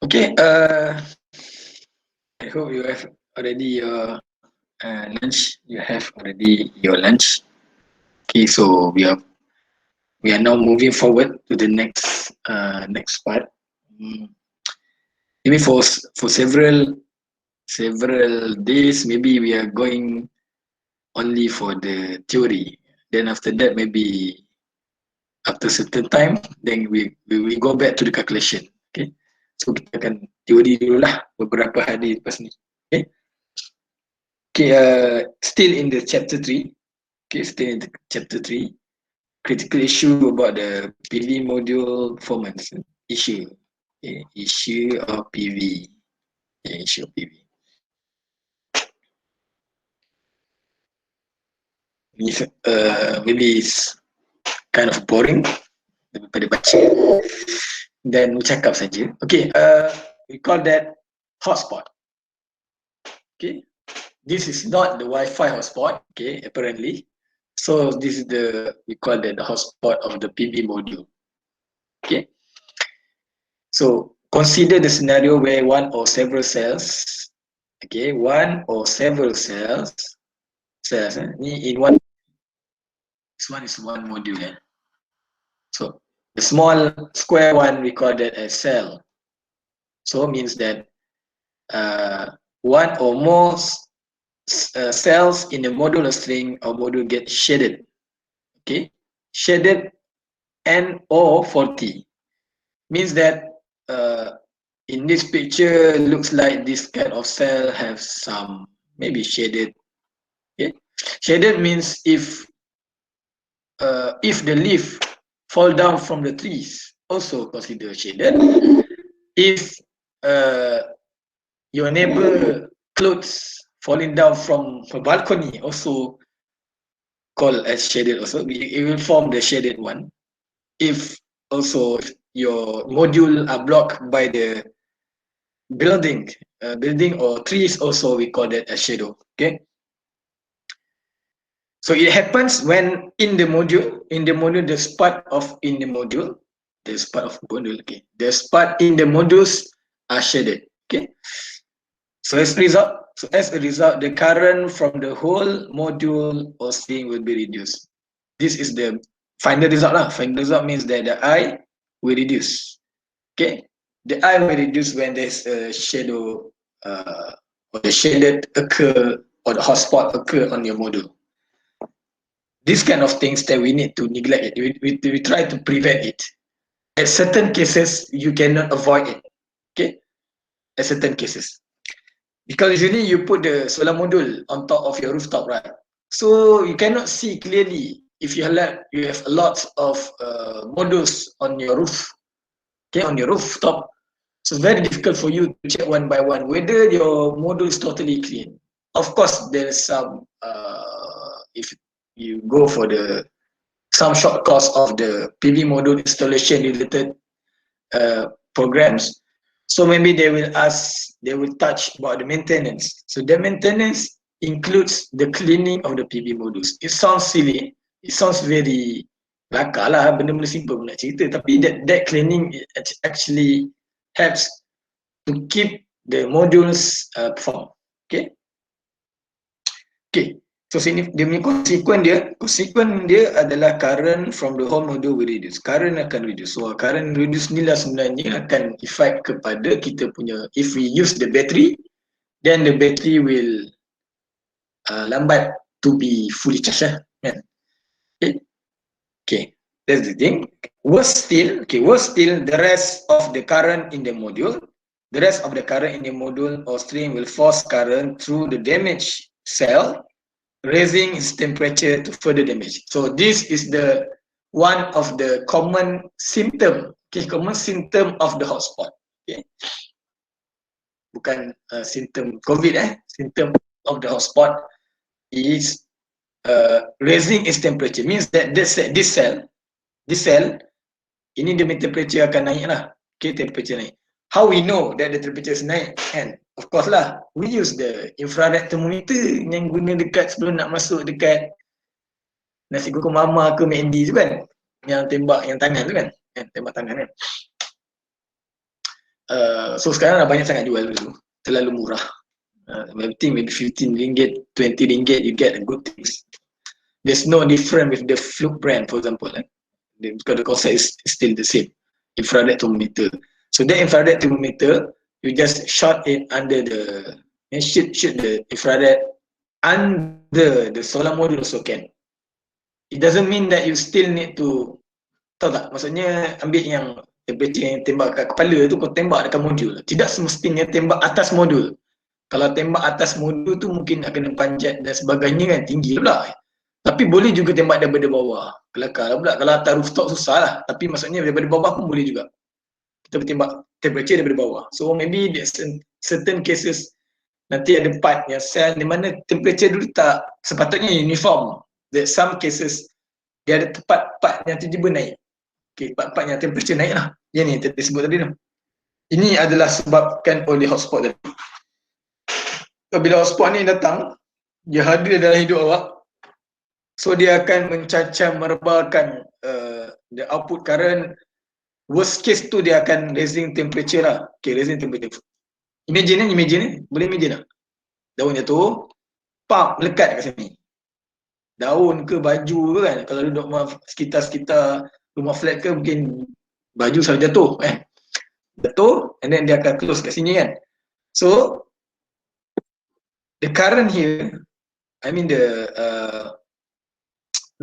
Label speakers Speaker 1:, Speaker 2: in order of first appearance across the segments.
Speaker 1: Okay, I hope you have already your lunch. You have already your lunch. Okay, so we are now moving forward to the next part. Mm, Maybe for several days, maybe we are going only for the theory. Then after that, maybe after certain time, then we go back to the calculation. Okay, so kita akan teori dulu lah beberapa hari lepas ni. Okay. Okay, still in the chapter 3. Okay, still in the chapter 3. Critical issue about the PV module performance issue. Okay, issue of PV. Okay, issue of PV. Maybe it's kind of boring daripada baca dan cakap saja. Okay, we call that hotspot. Okay, this is not the Wi-Fi hotspot. Okay, apparently. So this is we call that the hotspot of the PV module. Okay. So consider the scenario where one or several cells, okay, one or several cells in one. This one is one module. So the small square one we call that as cell. So means that one or more cells in the modular string or module get shaded. Okay, shaded and or faulty means that in this picture looks like this kind of cell have some maybe shaded. Okay, shaded means if the leaf fall down from the trees, also consider shaded. If your neighbor clothes falling down from a balcony, also called as shaded. Also, it will form the shaded one. If also your module are blocked by the building or trees, also we call that a shadow. Okay. So it happens when in the module, the spot of in the module, the spot of module, okay, the spot in the modules are shaded. Okay. So as a result, the current from the whole module or string will be reduced. This is the final result. Final result means that the I will reduce. Okay, the I will reduce when there's a shadow or the shaded occur or the hotspot occur on your module. These kind of things that we need to neglect it. We try to prevent it. At certain cases, you cannot avoid it. Okay, at certain cases. Because usually you put the solar module on top of your rooftop, right? So you cannot see clearly if you have a lot of modules on your roof, okay, on your rooftop. So it's very difficult for you to check one by one whether your module is totally clean. Of course, there's some if you go for some short course of the PV module installation related programs. So maybe they will touch about the maintenance. So the maintenance includes the cleaning of the PV modules. It sounds silly. It sounds very lakar lah, benda-benda simple nak cerita. Tapi that cleaning actually helps to keep the modules perform. Okay. Okay. So sini dia punya konsekuen dia adalah current from the whole module will reduce. Current akan reduce. So current reduce ni lah sebenarnya akan effect kepada kita punya, if we use the battery, then the battery will lambat to be fully charged. Okay, that's the thing. Worse still, the rest of the current in the module, or string will force current through the damaged cell, raising its temperature to further damage. So this is the one of the common symptom, common symptom of the hotspot. Okay, bukan symptom COVID, symptom of the hotspot is raising its temperature. Means that this cell, ini dia temperature akan naik lah. Okay, temperature naik. How we know that the temperature is naik? And of course lah, we use the infrared thermometer yang guna dekat sebelum nak masuk dekat nasi goreng mama ke McD tu kan, yang tembak yang tangan tu kan, tembak tangan kan. So sekarang dah banyak sangat jual dulu, terlalu murah. Everything maybe 15 ringgit, 20 ringgit, you get good things. There's no different with the Fluke brand, for example. Because the concept is still the same. Infrared thermometer. So that infrared thermometer, you just shot it under the, shoot the infrared under the solar module also can. It doesn't mean that you still need to, tahu tak? Maksudnya ambil yang temperature yang tembak kat kepala tu kau tembak dekat modul. Tidak semestinya tembak atas modul. Kalau tembak atas modul tu mungkin nak kena panjat dan sebagainya kan, tinggi pula. Tapi boleh juga tembak daripada bawah. Kelakar pula. Kalau atas rooftop susah lah. Tapi maksudnya daripada bawah pun boleh juga. Kita bertembak temperature daripada bawah. So maybe certain cases nanti ada part yang sel di mana temperature dulu tak sepatutnya uniform. That some cases dia ada part yang tiba-tiba naik. Okay, part yang temperature naik lah. Yang ni tadi sebut tadi tu. Ini adalah sebabkan oleh hotspot tadi. So, bila hotspot ni datang, dia hadir dalam hidup awak. So dia akan mencacam merebalkan the output current. Worst case tu dia akan raising temperature lah. Okay, raising temperature. Imagine ni. Boleh imagine tak? Daun jatuh, pump melekat kat sini. Daun ke baju ke kan. Kalau duduk rumah sekitar rumah flat ke mungkin baju selalu jatuh. Jatuh and then dia akan close kat sini kan. So the current here, I mean the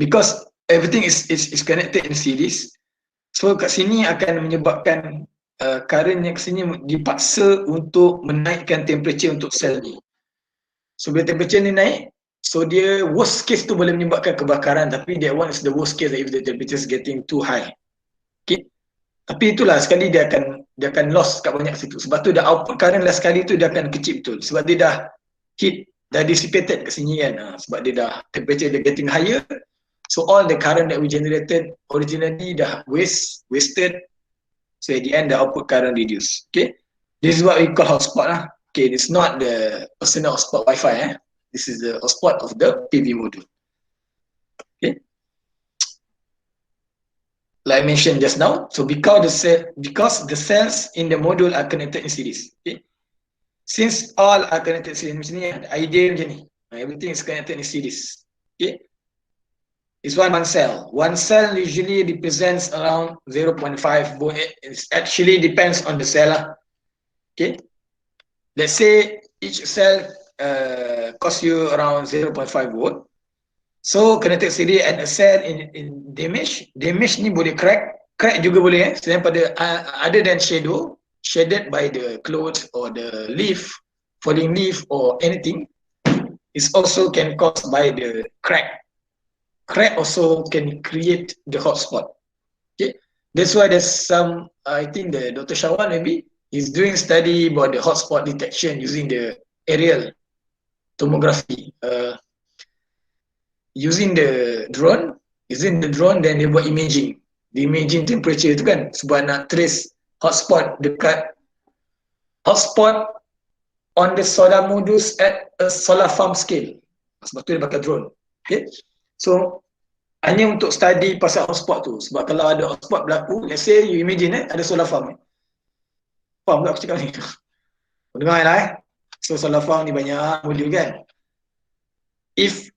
Speaker 1: because everything is connected in series. So kat sini akan menyebabkan current yang kat sini dipaksa untuk menaikkan temperature untuk sel ni. So bila temperature ni naik, so dia worst case tu boleh menyebabkan kebakaran, tapi that one is the worst case if the temperature is getting too high. Okay. Tapi itulah sekali dia akan loss kat banyak situ. Sebab tu the output current last sekali tu dia akan kecil betul. Sebab dia dah heat, dah dissipated kat sini kan. Sebab dia dah temperature dia getting higher. So all the current that we generated originally dah wasted. So at the end the output current reduce. Okay. This is what we call hotspot lah. Okay, this is not the personal hotspot Wi-Fi. This is the hotspot of the PV module. Okay. Like I mentioned just now, so because the cells in the module are connected in series. Okay. Since all are connected in series, macam ni, idea macam ni. Everything is connected in series. Okay. It's one cell. One cell usually represents around 0.5 volt. It actually depends on the cell. Okay. Let's say each cell costs you around 0.5 volt. So connected series and a cell in damage ni boleh crack juga boleh selain pada other than shaded by the clothes or the leaf, falling leaf or anything, it also can cause by the crack. Crack also can create the hotspot. Okay, that's why there's some. I think the Dr. Shawan maybe is doing study about the hotspot detection using the aerial tomography. Using the drone, then dia buat imaging. The imaging temperature tu kan sebab nak trace hotspot dekat hotspot on the solar modules at a solar farm scale. Sebab tu dia pakai drone. Okay. So hanya untuk study pasal hotspot tu. Sebab kalau ada hotspot berlaku, let's say you imagine ada solar farm. Faham tak aku cakap ni? Dengar lah So solar farm ni banyak modul kan. If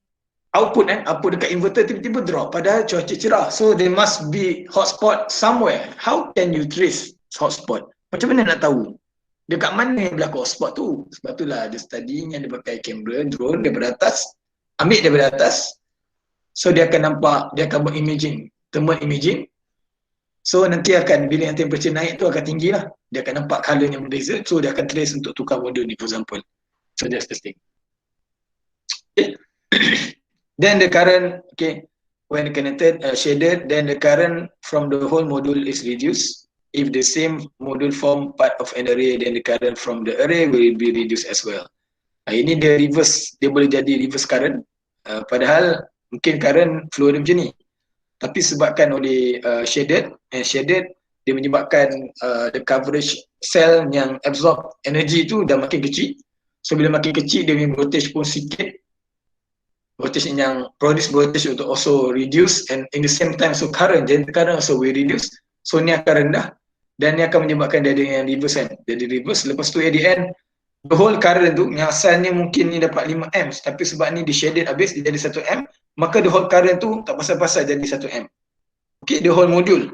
Speaker 1: output dekat inverter tiba-tiba drop padahal cuaca cerah. So there must be hotspot somewhere. How can you trace hotspot? Macam mana nak tahu? Dekat mana yang berlaku hotspot tu? Sebab itulah ada study yang dia pakai kamera, drone daripada atas. Ambil daripada atas. So dia akan nampak, dia akan buat imaging, thermal imaging. So nanti akan, bila yang temperature naik tu akan tinggi lah. Dia akan nampak colour yang berbeza. So dia akan trace untuk tukar modul ni, for example. So that's the thing. Okay. Then the current, okay, when connected, shaded, then the current from the whole module is reduced. If the same module form part of an array, then the current from the array will be reduced as well. Ini dia reverse, dia boleh jadi reverse current. Padahal mungkin current flow dia macam ni. Tapi sebabkan oleh shaded dia menyebabkan the coverage cell yang absorb energy tu dah makin kecil. So bila makin kecil dia punya voltage pun sikit. Voltage yang produce voltage untuk also reduce and in the same time so current also will reduce. So ni akan rendah. dan dia akan menyebabkan dia ada yang reverse kan. Jadi reverse, lepas tu at the end the whole current tu yang asalnya mungkin ni dapat 5 amps, tapi sebab ni di shaded habis dia jadi 1 amp, maka the whole current tu tak pasal-pasal jadi 1 amp. Okay, the whole module.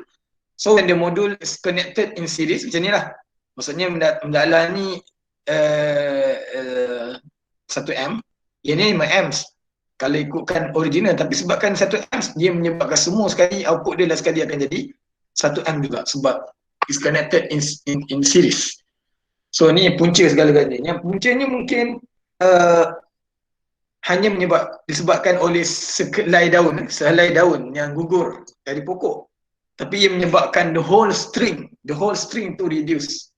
Speaker 1: So when the module is connected in series macam ni lah. Maksudnya mendalam ni 1 amp, yang ni 5 amps kalau ikutkan original, tapi sebabkan 1 amps dia menyebabkan semua sekali output dia lah sekali akan jadi 1 amp juga sebab is connected in series. So ni punca segala-galanya. Yang puncanya mungkin hanya disebabkan oleh sehelai daun yang gugur dari pokok. Tapi ia menyebabkan the whole string to reduce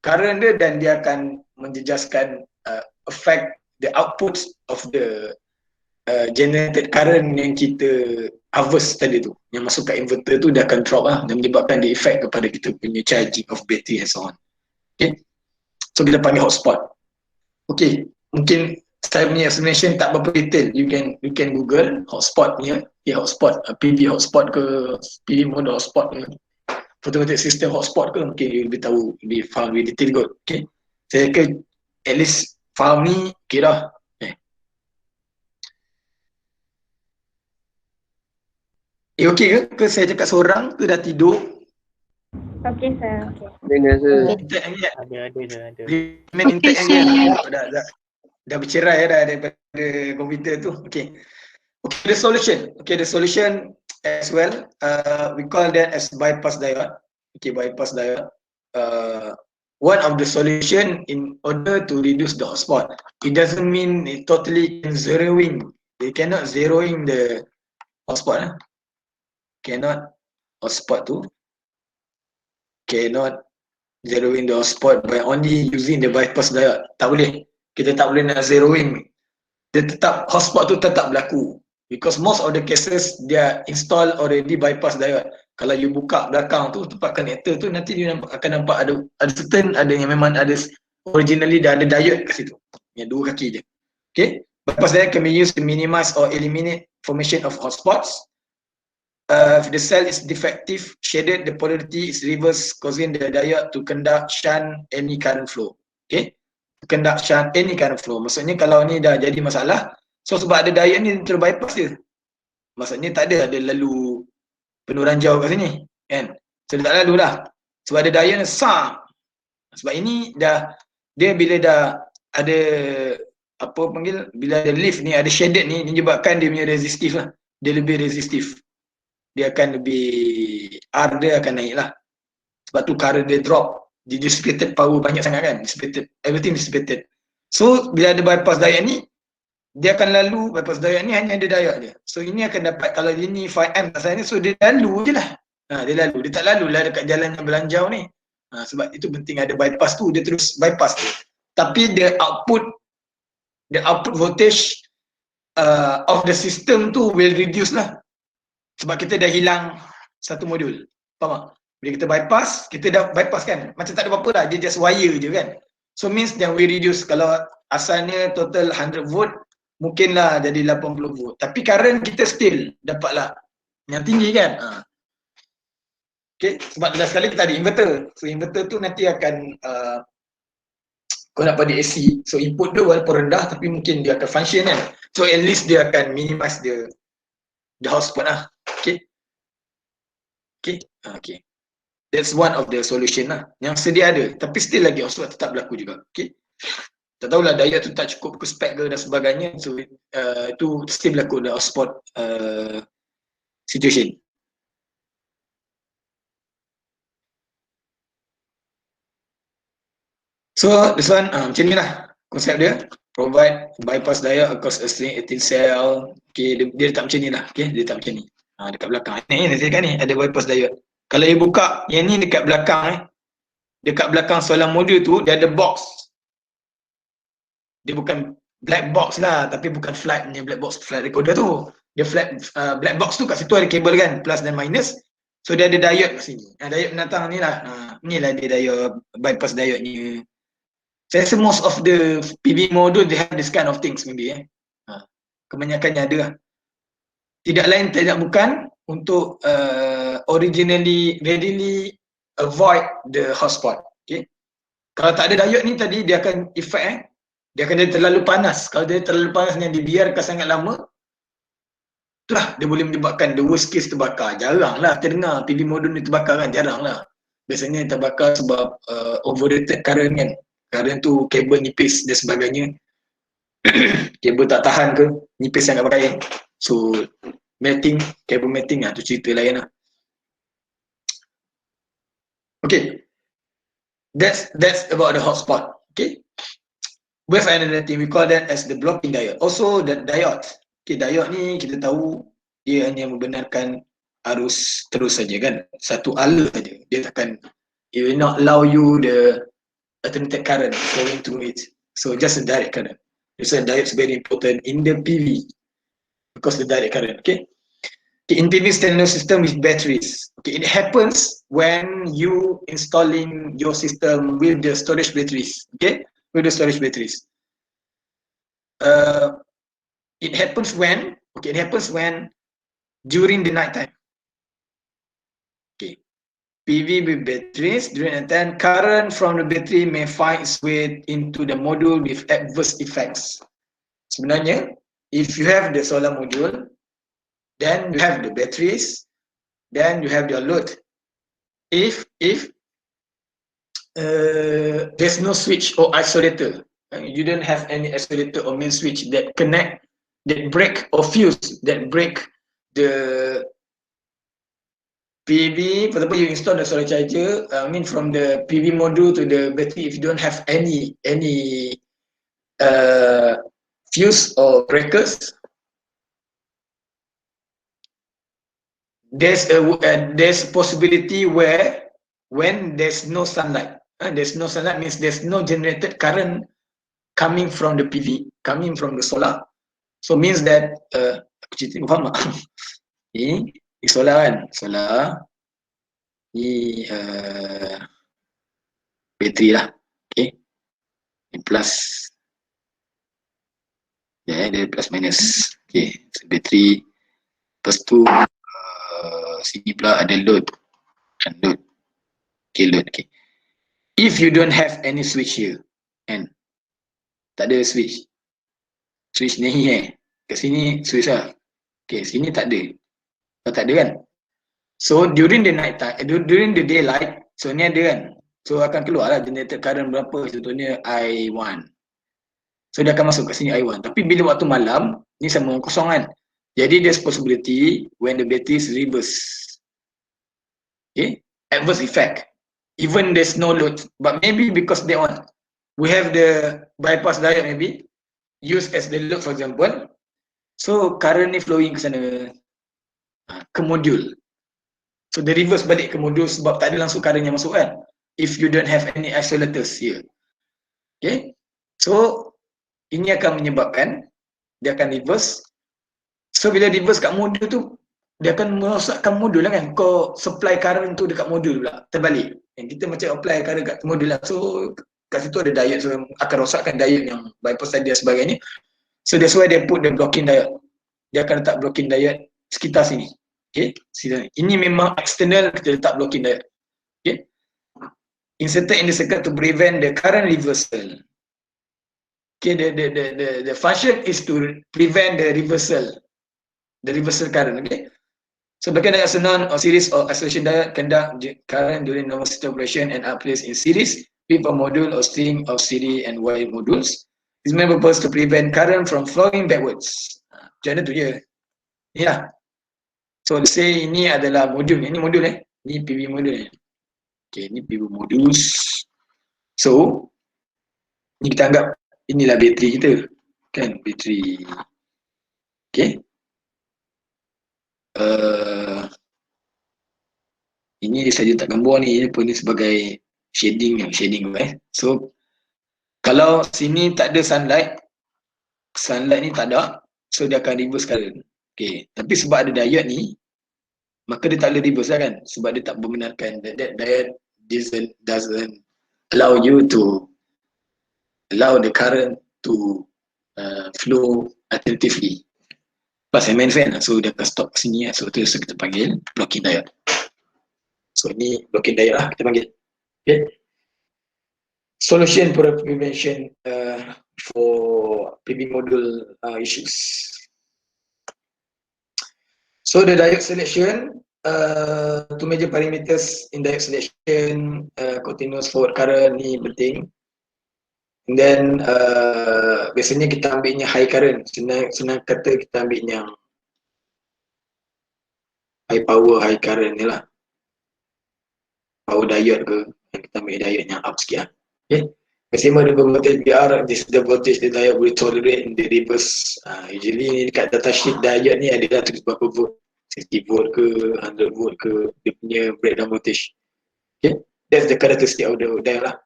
Speaker 1: current dia, dan dia akan menjejaskan affect the outputs of the generated current yang kita harvest tadi tu, yang masuk ke inverter tu dia akan drop lah, dan menyebabkan the effect kepada kita punya charging of battery and so on. Okay, so kita panggil hotspot. Okay, mungkin saya punya explanation tak berapa detail, you can google hotspot ni, hotspot, PV hotspot ke, PV mode hotspot ke, photovoltaic system hotspot ke, mungkin you lebih tahu, lebih faham, lebih detail kot. Okay, saya ke at least faham ni kira. Okey ke? Ke saya cakap seorang ke dah tidur?
Speaker 2: Okey sir, okey.
Speaker 3: Dengar sir.
Speaker 4: Ada.
Speaker 1: Main intake lagi kan? Dah bercerai dah daripada komputer tu. Okey. Okay, the solution as well, we call that as bypass diode. Okay, bypass diode. One of the solution in order to reduce the hotspot. It doesn't mean it totally zeroing. They cannot zeroing the hotspot. Cannot hotspot tu. Cannot zeroing the hotspot by only using the bypass diode. Tak boleh. Kita tak boleh nak zeroing. Dia tetap, hotspot tu tetap berlaku. Because most of the cases dia install already bypass diode. Kalau you buka belakang tu tempat connector tu, nanti you akan nampak ada certain, ada yang memang ada originally dah ada diode kat situ. Yang dua kaki je. Okay. Bypass diode can be used to minimize or eliminate formation of hotspots. If the cell is defective, shaded, the polarity is reversed, causing the diode to conduct shunt any current flow. Okay, conduct shunt any current flow. Maksudnya kalau ni dah jadi masalah, so sebab ada diode ni terus bypass dia. Maksudnya tak ada lalu penuh ranjau kat sini, kan? So dia tak lalu dah. Sebab ada diode ni sah. Sebab ini dah, dia bila dah ada apa panggil, bila ada leaf ni, ada shaded ni, menyebabkan dia punya resistif lah. Dia lebih resistif. Dia akan lebih, R dia akan naik lah. Sebab tu current dia drop. Dia dissipated power banyak sangat kan. Dissipated, everything dissipated. So bila ada bypass diode ni, dia akan lalu, bypass diode ni hanya ada diode je. So ini akan dapat, kalau ini 5 amp asalnya, so dia lalu je lah. Dia lalu, dia tak lalu lah dekat jalan yang belanjau ni. Sebab itu penting ada bypass tu, dia terus bypass tu. Tapi the output voltage of the system tu will reduce lah. Sebab kita dah hilang satu modul. Faham tak? Bila kita bypass, kita dah bypass kan. Macam tak ada apa-apa lah, dia just wire je kan. So means that we reduce, kalau asalnya total 100 volt, mungkinlah jadi 80 volt. Tapi current kita still dapatlah yang tinggi kan. Okay, sebab last sekali kita ada inverter. So inverter tu nanti akan kau nak pada AC. So input dia walaupun rendah, tapi mungkin dia akan function kan. So at least dia akan minimize the hotspot lah. Okay. That's one of the solution lah. Yang sedia ada, tapi still lagi hotspot tetap berlaku juga. Okay. Tak tahulah diode tu tak cukup ke spek ke dan sebagainya. So itu still berlaku the hotspot situation. So this one macam ni lah konsep dia. Provide bypass diode across a string 18 cell. Okay, dia letak macam ni lah. Okay, dia letak macam ni. Dekat belakang. Ni saya kan ni ada bypass diode. Kalau you buka yang ni dekat belakang dekat belakang solar module tu dia ada box. Dia bukan black box lah, tapi bukan flat punya black box, flat recorder tu. Dia flat black box tu kat situ ada kabel kan, plus dan minus. So dia ada diode kat sini. Diode penatang ni lah. Ni lah dia diode, bypass diode ni. Saya rasa most of the PV module they have this kind of things maybe kebanyakannya ada lah. Tidak lain tidak bukan untuk originally readily avoid the hotspot. Okay. Kalau tak ada diode ni tadi dia akan effect dia akan jadi terlalu panas. Kalau dia terlalu panas dan dibiarkan sangat lama, itulah dia boleh menyebabkan the worst case terbakar. Jarang lah terdengar PV modul ni terbakar kan, jarang lah. Biasanya terbakar sebab overrated current kan. Current tu kabel nipis dan sebagainya. Kabel tak tahan ke, nipis sangat pakai. So melting, kabel melting tu cerita lain lah. Okay, that's about the hotspot. Okay, with another thing we call that as the blocking diode. Also the diode. Okay, diode ni kita tahu dia hanya membenarkan arus terus saja kan, satu ala saja. Dia takkan, it will not allow you the alternating current flowing through it. So just a direct current. So diode is very important in the PV because the direct current. Okay. In PV standalone system with batteries, okay, it happens when you installing your system with the storage batteries, okay, with the storage batteries. It happens when, okay, it happens when during the night time. Okay, PV with batteries during the time, current from the battery may find its way into the module with adverse effects. Sebenarnya, if you have the solar module, then you have the batteries, then you have your load. If there's no switch or isolator, you don't have any isolator or main switch that connect, that break or fuse, that break the PV. For example, you install the solar charger, from the PV module to the battery, if you don't have any fuse or breakers, there's a possibility where when there's no sunlight, means there's no generated current coming from the PV, coming from the solar. So means that aku cerita kau faham tak? Ni solar kan, solar ni bateri lah, okay, ni plus, dia plus minus, okay, so bateri, lepas tu sini pula ada load, okay, load, okay. If you don't have any switch here, kan, tak ada switch ni kat sini switch lah, okay, sini tak ada, kan. So during the night time, during the daylight, so ni ada kan, so akan keluar lah generated current berapa, contohnya I1, so dia akan masuk kat sini I1. Tapi bila waktu malam, ni sama kosong kan, jadi there's possibility when the battery is reverse, okay, adverse effect, even there's no load, but maybe because they want, we have the bypass diode maybe used as the load for example, so current ni flowing ke sana, ke modul, so the reverse balik ke modul sebab tak ada langsung current yang masuk kan, if you don't have any isolators here, okay. So ini akan menyebabkan dia akan reverse. So bila reverse kat modul tu, dia akan merosakkan modul lah kan, kau supply current tu dekat modul pula, terbalik. Yang kita macam apply current kat modul lah, so kat situ ada diode, so akan rosakkan diode yang bypass tadi dan sebagainya. So that's why they put the blocking diode. Dia akan letak blocking diode sekitar sini, okay. Ini memang external, kita letak blocking diode, okay. Inserted in the circuit to prevent the current reversal. Okay, the function is to prevent the reversal current, okay. So back as a non or series or isolation diode conduct current during normal system operation and are placed in series with a module or string of series and wire modules. This may purpose to prevent current from flowing backwards. Macam mana tu je. Ni lah. So let's say ini adalah modul, ini modul ni PV modul okay, ni PV modules. So ni kita anggap inilah bateri kita kan, bateri, okay. Ini dia saja tak gambar ni, apa ni sebagai shading So kalau sini tak ada sunlight ni tak ada, so dia akan reverse current, okay. Tapi sebab ada diode ni, maka dia tak boleh reverse lah kan, sebab dia tak membenarkan, that diode doesn't allow you to allow the current to flow alternatively. Plus main fan, so dia akan stop sini, so tu kita panggil blocking diode. So ni blocking diode lah kita panggil. Okay. Solution for prevention for PV module issues. So the diode selection, two major parameters in diode selection, continuous forward current ni penting. And then biasanya kita ambilnya high current, senang kata kita ambil yang high power, high current ni lah. Power diode ke, kita ambil diode yang up sikit lah. Okay. Maximum the voltage BR, this is the voltage the diode will tolerate in the reverse. Usually dekat datasheet diode ni adalah tulis berapa volt, 60 volt ke, 100 volt ke, dia punya breakdown voltage. Okay, that's the characteristic of the diode lah.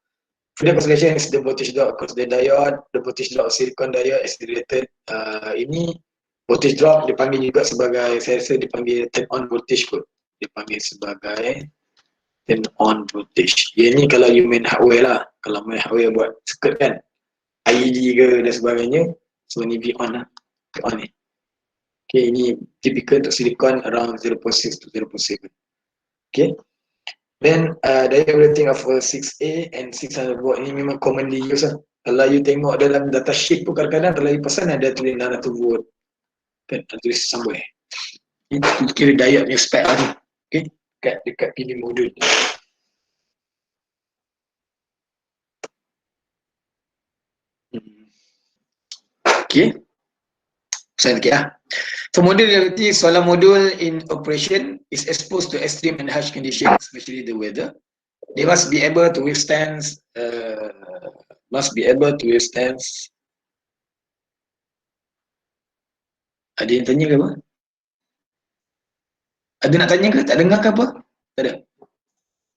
Speaker 1: Further consideration is the voltage drop because the diode, the voltage drop of silicon diode is related. Ini voltage drop dipanggil juga sebagai, saya rasa dipanggil turn on voltage kot. Dipanggil sebagai turn on voltage. Yang ni kalau you main hardware lah. Kalau main hardware buat circuit kan, IED ke dan sebagainya. So ni V on lah, V on ni. Okay, ini typical untuk silicon around 0.6 to 0.7. Okay. Then diode rating of 6A and 600 volt ini memang commonly used lah. Kalau you tengok dalam datasheet pun kadang-kadang kalau you pesan ada tulis 600 volt. Kan, ada tulis somewhere. Ini kira diode punya spec lah ni. Okay, dekat PV module. Okay. Soalan sikit lah. For module reality, solar module in operation is exposed to extreme and harsh conditions, especially the weather. They must be able to withstand. Ada yang tanya ke apa? Ada nak tanya ke? Tak dengar ke apa? Tak ada.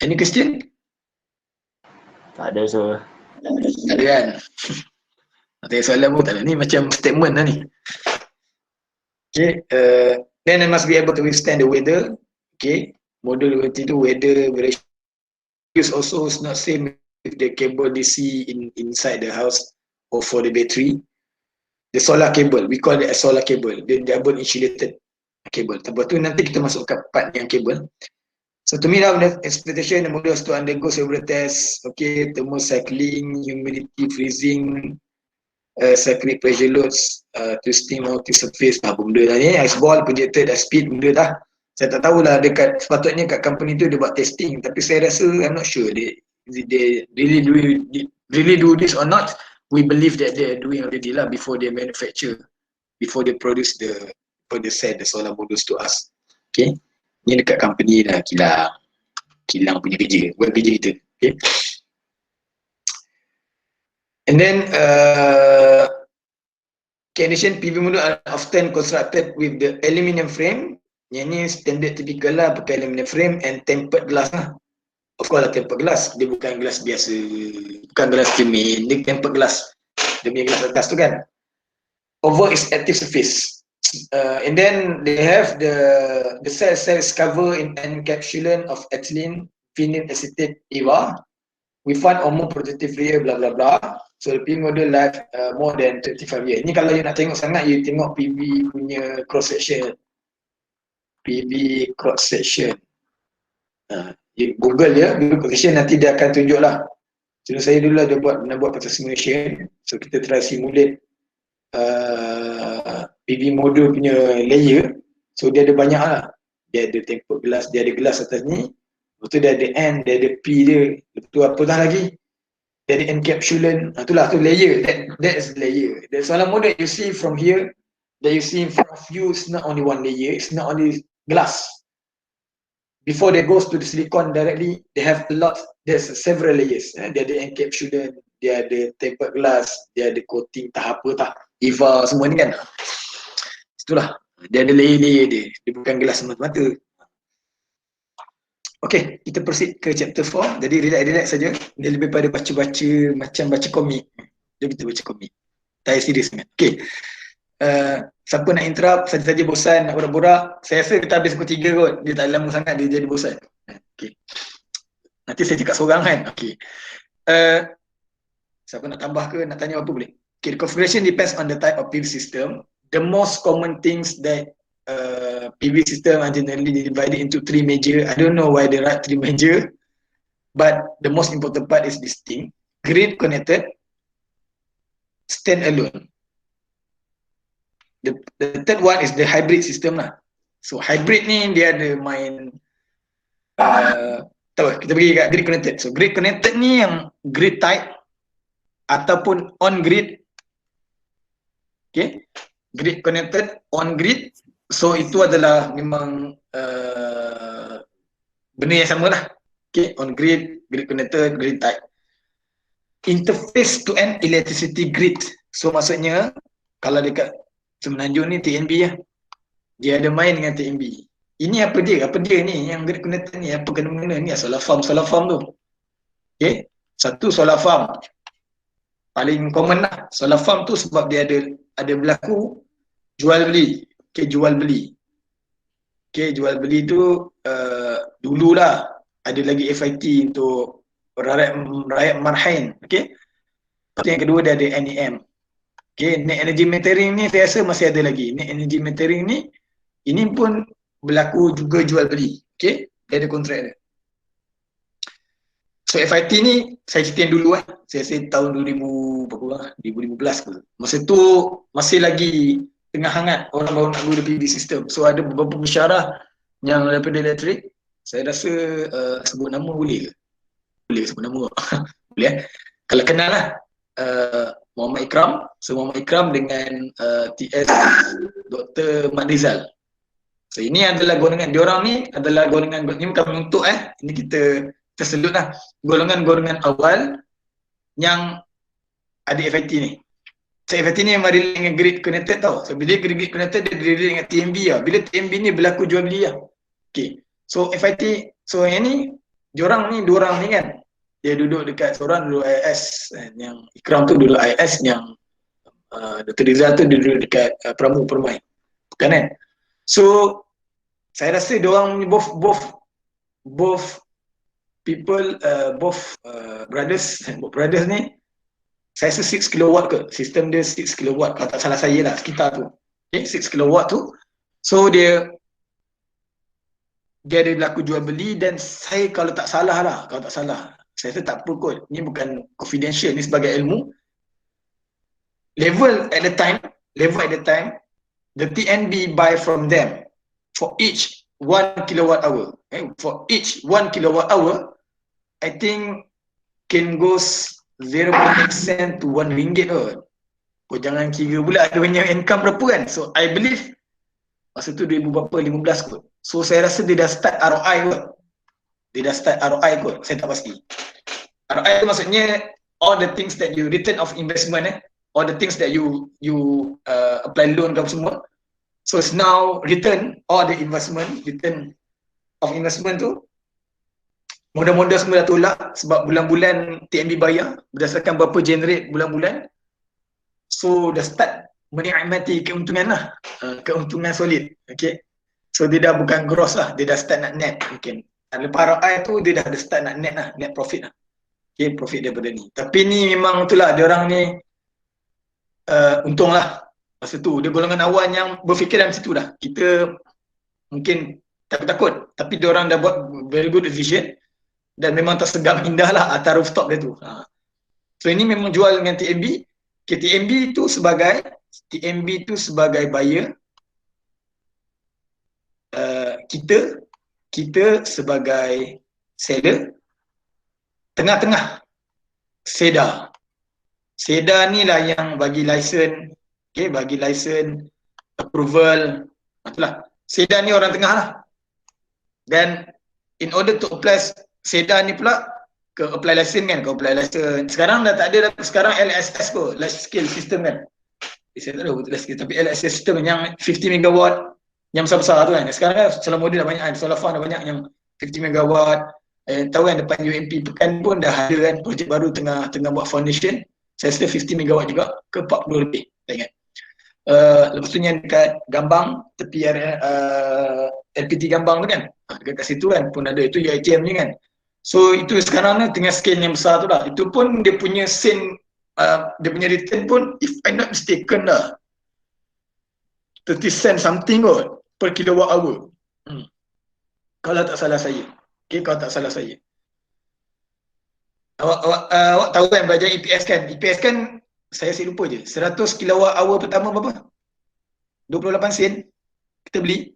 Speaker 1: Any question?
Speaker 4: Tak ada so.
Speaker 1: Tak ada kan? Nak tanya soalan pun tak ada. Ni macam statement lah ni. Okay. Then I must be able to withstand the weather. Okay. Module reality tu weather variation is also not same with the cable DC inside the house or for the battery. The solar cable, we call it a solar cable. The double insulated cable. Lepas tu nanti kita masuk ke part yang cable. So to meet our expectation, the module has to undergo several tests. Okay, thermocycling, humidity freezing, cyclic pressure loads, twisting multi-surface, benda lah ni, ice ball, projected speed, benda dah. Saya tak tahulah dekat, sepatutnya kat company tu dia buat testing, tapi saya rasa, I'm not sure they really do this or not. We believe that they are doing already lah before they manufacture, before they produce before they sell the solar modules to us. Okay, ni dekat company dah kilang punya kerja, buat kerja kita. Okay. And then, condition PV module are often constructed with the aluminium frame. Yang ni standard typical lah, pakai aluminium frame and tempered glass lah. Of course lah tempered glass, dia bukan glass biasa, bukan glass cermin, dia tempered glass. Dia punya glass atas tu kan. Over its active surface. And then they have the cells cover in encapsulant of ethylene vinyl acetate EVA. We find or more protective layer blah blah blah. So the PV module life more than 25 years. Ni kalau you nak tengok sangat, you tengok PV punya cross section. PV cross section. You Google ya, Google cross section, nanti dia akan tunjuk lah. So saya dulu ada buat pasal simulation. So kita try simulate PV module punya layer. So dia ada banyak lah. Dia ada tempered glass, dia ada glass atas ni. Lepas tu dia ada N, dia ada P dia. Lepas tu apa dah lagi? Dia ada encapsulant. Itulah tu layer. That is layer. The solar module you see from here, that you see in front of you is not only one layer. It's not only glass. Before they goes to the silicon directly, they have a lot. There's several layers. Dia ada encapsulant, dia ada tempered glass, dia ada coating tahap apa tak, EVA semua ni kan. Itulah. Dia ada layer-layer dia. Dia bukan gelas semata-mata. Okay, kita proceed ke chapter 4. Jadi relax-relax saja. Dia lebih pada baca-baca macam baca komik. Dia betul baca komik. Tak serius sangat. Okay. Siapa nak interrupt, saja-saja bosan nak borak-borak, saya rasa kita habis pukul 3 kot. Dia tak lama sangat, dia jadi bosan. Okay. Nanti saya cakap seorang kan. Okay. Siapa nak tambah ke, nak tanya apa boleh. Okay, the configuration depends on the type of PV system. The most common things that PV system are generally divided into 3 major. I don't know why they write 3 major, but the most important part is this thing: grid connected, standalone. The third one is the hybrid system lah. So hybrid ni dia ada main tahu kita pergi kat grid connected. So grid connected ni yang grid tied ataupun on grid. Okay, grid connected, on grid. So itu adalah memang benda yang sama lah. Okay, on grid, grid connected, grid tied. Interface to an electricity grid. So maksudnya kalau dekat Semenanjung ni TNB lah. Dia ada main dengan TNB. Ini apa dia? Apa dia ni? Yang grid connected ni apa kena-mengena ni? Solar farm tu. Okay, satu solar farm. Paling common lah. Solar farm tu sebab dia ada berlaku jual beli. Okay, jual beli. Okay, jual beli tu dululah ada lagi FIT untuk rakyat marhain. Okay. Yang kedua dia ada NEM. Okay, net energy metering ni saya rasa masih ada lagi. Net energy metering ni ini pun berlaku juga jual beli. Okay, dia ada kontrak dia. So FIT ni saya cerita yang dulu saya rasa tahun 2015 ke. Masa tu masih lagi tengah hangat orang baru nak guna PV system. So ada beberapa pensyarah yang daripada elektrik. Saya rasa sebut nama boleh ke? Boleh sebut nama. Boleh Kalau kenal lah Muhammad Ikram. So Muhammad Ikram dengan TS Dr. Mat Rizal. So ini adalah golongan, diorang ni adalah golongan, ni bukan menuntut ini kita terselut lah. Golongan-golongan awal yang ada FIT ni. So FIT ni memang relate dengan grid connected tau. So bila grid connected dia relate dengan TNB lah. Bila TNB ni berlaku jual beli lah. Okay. So FIT, so yang ni, diorang ni, dua orang ni kan. Dia duduk dekat, seorang duduk IS, yang Ikram tu duduk IS, yang Dr. Rizal tu duduk dekat Pramu Permai. Bukan kan? So, saya rasa diorang ni both people, brothers ni, saya rasa 6 kilowatt ke, sistem dia 6 kilowatt, kalau tak salah saya lah, sekitar tu. Okay, 6 kilowatt tu. So, dia ada berlaku jual beli dan saya kalau tak salah, saya rasa tak apa kot, ni bukan confidential, ni sebagai ilmu. Level at the time, the TNB buy from them for each 1 kilowatt hour. For each 1 kilowatt hour, I think can goes 0.8 cent to 1 ringgit kot. Kau jangan kira pula ada banyak income berapa kan. So I believe masa tu 2015 kot. So saya rasa dia dah start ROI kot. Saya tak pasti. ROI tu maksudnya all the things that you return of investment all the things that you apply loan ke semua. So it's now return all the investment, return of investment tu. Modal-modal semua dah tolak sebab bulan-bulan TNB bayar berdasarkan berapa generate bulan-bulan. So dah start menikmati keuntungan lah. Keuntungan solid. Okay. So dia dah bukan gross lah, dia dah start nak net mungkin. Lepas ROI tu dia dah ada start nak net lah, net profit lah. Okay, profit daripada ni. Tapi ni memang itulah, dia orang ni untung lah masa tu. Dia golongan awal yang berfikir dalam situ dah. Kita mungkin takut-takut, tapi dia orang dah buat very good decision dan memang tersegar indah lah atas rooftop dia tu. So ini memang jual dengan TNB. Okay, TNB tu sebagai buyer, kita sebagai seller, tengah-tengah SEDA ni lah yang bagi license, okay, bagi license, approval, itulah. SEDA ni orang tengah lah. Dan in order to apply SEDA ni pula, ke apply license kan, sekarang dah tak ada dah, sekarang LSS kot, large scale system kan. Saya tak tahu betul sikit, tapi LSS system yang 50 megawatt yang besar-besar tu kan. Sekarang kan solar modul dah banyak kan, solar farm dah banyak yang 50 megawatt. Tahu kan depan UMP Pekan pun dah ada kan projek baru tengah buat foundation. Saya rasa 50 megawatt juga ke 40 lebih, tak ingat. Lepas tu yang dekat Gambang, tepi LPT Gambang tu kan, dekat situ kan pun ada, itu UiTM ni kan. So itu sekarang ni tengah scale yang besar tu lah. Itu pun dia punya dia punya return pun if I'm not mistaken lah 30 cent something kot. per kilowatt hour. Kalau tak salah saya. Okay, kalau tak salah saya. Awak tahu kan belajar EPS kan? EPS kan saya lupa je. 100 kilowatt hour pertama berapa? 28 sen. Kita beli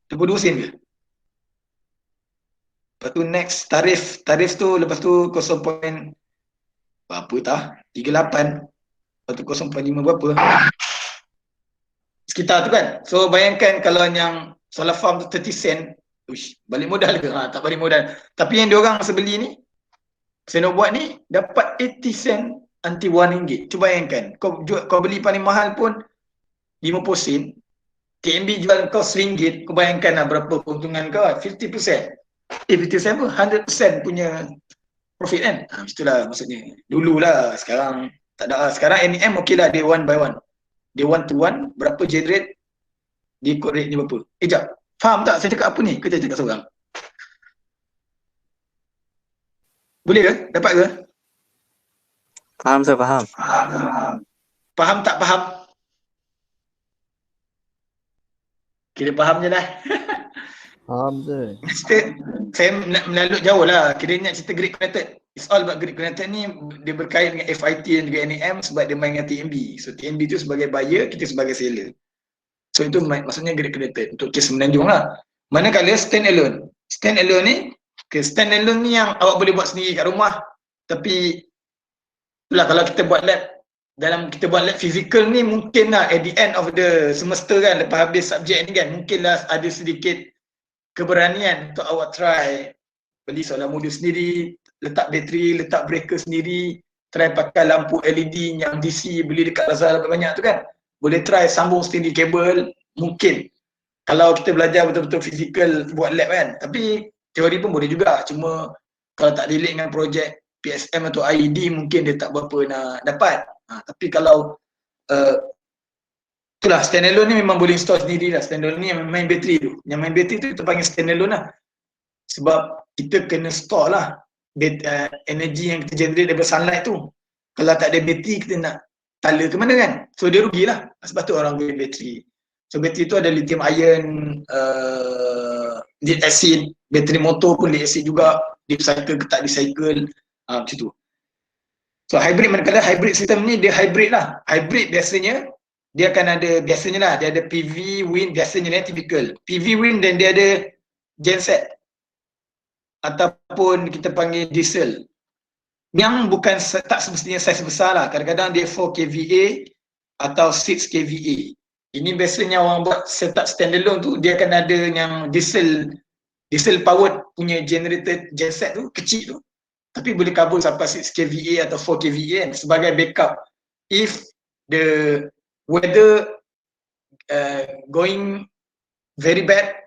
Speaker 1: 22 sen ke? Lepas tu next tarif tu lepas tu 0. Berapa tah? 38. Lepas tu 0.5 berapa? Sekitar tu kan. So bayangkan kalau yang solar farm tu 30 sen, uish, balik modal ke? Tak balik modal. Tapi yang diorang sebeli ni, saya nak buat ni dapat 80 sen anti RM1. Cuba bayangkan, kau beli paling mahal pun 50 sen, TNB jual kau RM1, kau bayangkan lah berapa keuntungan kau, 50%. 50% pun 100% punya profit kan. Itulah maksudnya. Dululah, sekarang tak ada lah. Sekarang NEM okey lah, dia one by one. Dia one to one, berapa generate, dia ikut rate ni berapa. Jap, faham tak saya cakap apa ni? Kita cakap seorang. Boleh ke? Dapat ke?
Speaker 3: Faham saya faham.
Speaker 1: Faham tak faham? Kira faham je lah.
Speaker 3: Faham je.
Speaker 1: Saya melalui jauh lah. Kira nak cerita grid connected. It's all about grid connected ni. Dia berkait dengan FIT dan juga NEM sebab dia main dengan TNB. So TNB tu sebagai buyer, kita sebagai seller. So itu maksudnya grid connected. Untuk kes Semenanjung lah. Manakala stand alone. Stand alone ni, stand alone ni yang awak boleh buat sendiri kat rumah. Tapi itulah kalau kita buat lab, dalam kita buat lab physical ni mungkin lah at the end of the semester kan, lepas habis subjek ni kan, mungkinlah ada sedikit keberanian untuk awak try beli solar modul sendiri, letak bateri, letak breaker sendiri, try pakai lampu LED yang DC beli dekat Lazada banyak tu kan, boleh try sambung sendiri kabel, mungkin kalau kita belajar betul-betul physical buat lab kan. Tapi teori pun boleh juga, cuma kalau tak relate dengan projek PSM atau IED mungkin dia tak berapa nak dapat. Tapi kalau itulah standalone ni memang boleh install sendiri lah. Standalone ni yang main bateri tu. Yang main bateri tu kita panggil standalone lah. Sebab kita kena store lah energi yang kita generate daripada sunlight tu. Kalau tak ada bateri kita nak tala ke mana kan? So dia rugilah. Sebab tu orang guna bateri. So bateri tu ada lithium ion, lead acid, bateri motor pun lead acid juga, recycle ke tak recycle, macam tu. So hybrid, manakala hybrid sistem ni dia hybrid lah. Hybrid biasanya dia akan ada, biasanya lah dia ada PV, wind, biasanya ni typical. PV, wind dan dia ada genset ataupun kita panggil diesel. Yang bukan tak semestinya saiz besar lah. Kadang-kadang dia 4 kVA atau 6 kVA. Ini biasanya orang buat setup standalone tu, dia akan ada yang diesel powered punya generator genset tu, kecil tu. Tapi boleh cover sampai 6 kVA atau 4 kVA kan, sebagai backup. If the weather going very bad,